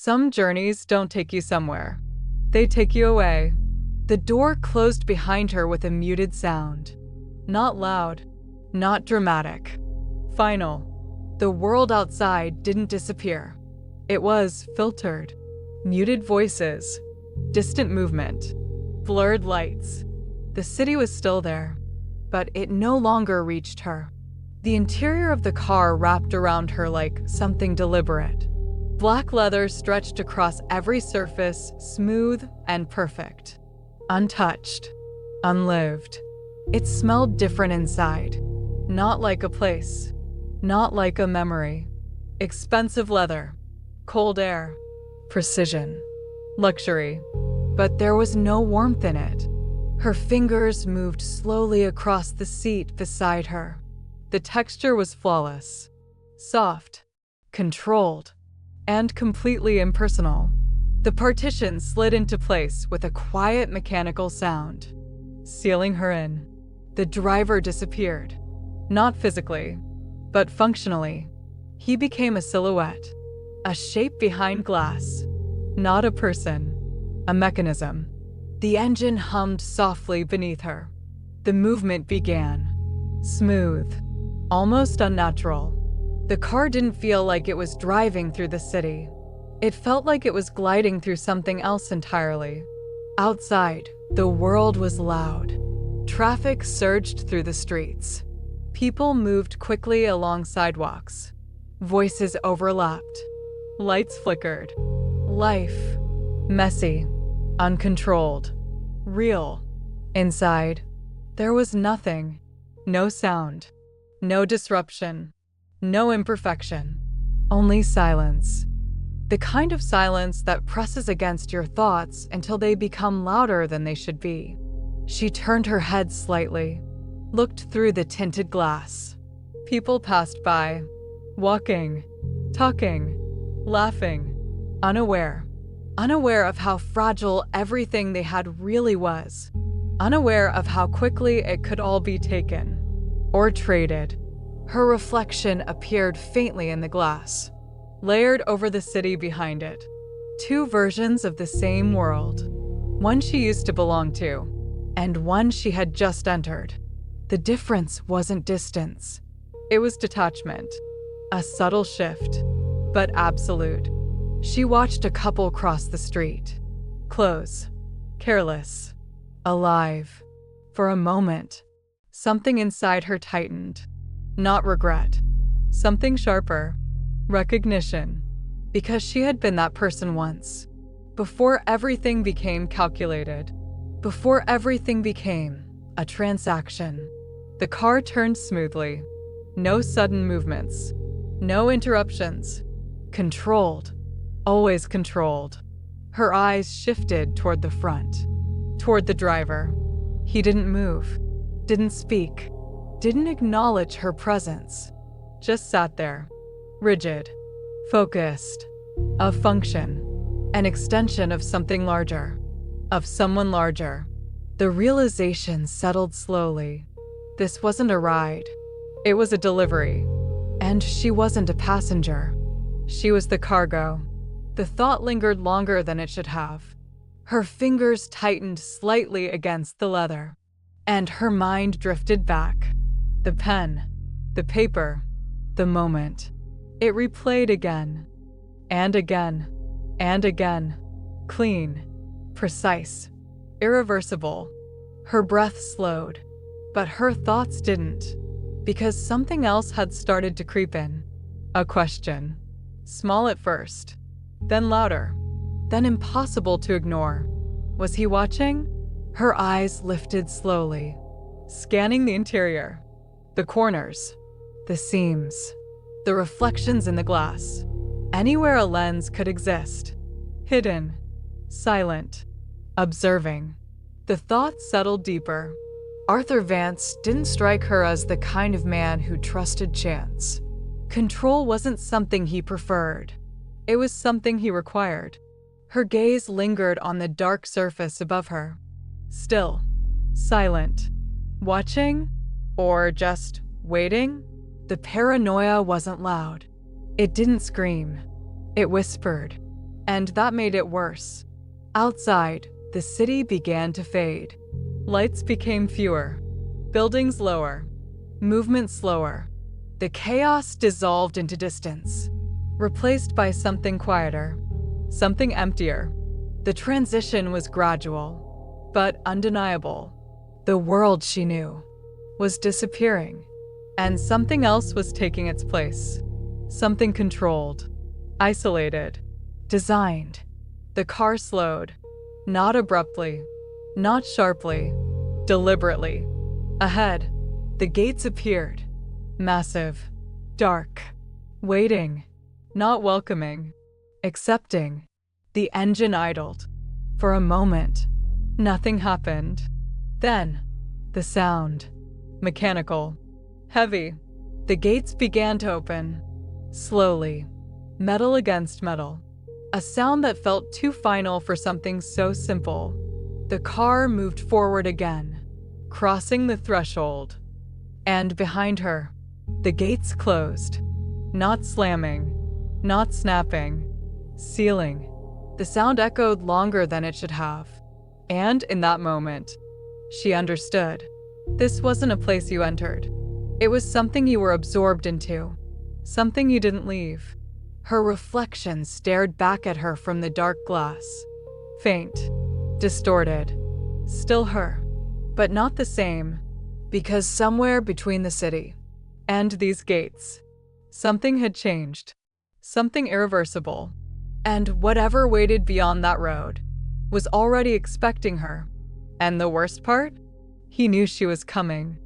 Some journeys don't take you somewhere. They take you away. The door closed behind her with a muted sound. Not loud, not dramatic. Final. The world outside didn't disappear. It was filtered. Muted voices, distant movement, blurred lights. The city was still there, but it no longer reached her. The interior of the car wrapped around her like something deliberate. Black leather stretched across every surface, smooth and perfect. Untouched, unlived. It smelled different inside. Not like a place. Not like a memory. Expensive leather. Cold air. Precision. Luxury. But there was no warmth in it. Her fingers moved slowly across the seat beside her. The texture was flawless. Soft. Controlled. And completely impersonal. The partition slid into place with a quiet mechanical sound, sealing her in. The driver disappeared. Not physically, but functionally. He became a silhouette, a shape behind glass. Not a person, a mechanism. The engine hummed softly beneath her. The movement began. Smooth, almost unnatural. The car didn't feel like it was driving through the city. It felt like it was gliding through something else entirely. Outside, the world was loud. Traffic surged through the streets. People moved quickly along sidewalks. Voices overlapped. Lights flickered. Life. Messy. Uncontrolled. Real. Inside, there was nothing. No sound. No disruption. No imperfection. Only silence. The kind of silence that presses against your thoughts until they become louder than they should be. She turned her head slightly, looked through the tinted glass. People passed by, walking, talking, laughing, unaware of how fragile everything they had really was, unaware of how quickly it could all be taken or traded. Her reflection appeared faintly in the glass, layered over the city behind it. Two versions of the same world. One she used to belong to, and one she had just entered. The difference wasn't distance. It was detachment. A subtle shift, but absolute. She watched a couple cross the street. Close. Careless. Alive. For a moment, something inside her tightened. Not regret. Something sharper. Recognition. Because she had been that person once. Before everything became calculated. Before everything became a transaction. The car turned smoothly. No sudden movements. No interruptions. Controlled. Always controlled. Her eyes shifted toward the front. Toward the driver. He didn't move. Didn't speak. Didn't acknowledge her presence. Just sat there. Rigid. Focused. A function. An extension of something larger. Of someone larger. The realization settled slowly. This wasn't a ride. It was a delivery. And she wasn't a passenger. She was the cargo. The thought lingered longer than it should have. Her fingers tightened slightly against the leather. And her mind drifted back. The pen. The paper. The moment. It replayed again. And again. And again. Clean. Precise. Irreversible. Her breath slowed. But her thoughts didn't. Because something else had started to creep in. A question. Small at first. Then louder. Then impossible to ignore. Was he watching? Her eyes lifted slowly. Scanning the interior. The corners. The seams. The reflections in the glass. Anywhere a lens could exist. Hidden. Silent. Observing. The thought settled deeper. Arthur Vance didn't strike her as the kind of man who trusted chance. Control wasn't something he preferred. It was something he required. Her gaze lingered on the dark surface above her. Still. Silent. Watching? Or just waiting? The paranoia wasn't loud. It didn't scream. It whispered. And that made it worse. Outside, the city began to fade. Lights became fewer, buildings lower, movement slower. The chaos dissolved into distance, replaced by something quieter, something emptier. The transition was gradual, but undeniable. The world she knew was disappearing, and something else was taking its place. Something controlled, isolated, designed. The car slowed, not abruptly, not sharply, deliberately. Ahead, the gates appeared, massive, dark, waiting, not welcoming, accepting. The engine idled. For a moment, nothing happened. Then, the sound. Mechanical. Heavy. The gates began to open. Slowly. Metal against metal. A sound that felt too final for something so simple. The car moved forward again, crossing the threshold. And behind her, the gates closed. Not slamming. Not snapping. Sealing. The sound echoed longer than it should have. And in that moment, she understood. This wasn't a place you entered. It was something you were absorbed into. Something you didn't leave. Her reflection stared back at her from the dark glass. Faint. Distorted. Still her. But not the same. Because somewhere between the city and these gates, something had changed. Something irreversible. And whatever waited beyond that road was already expecting her. And the worst part? He knew she was coming.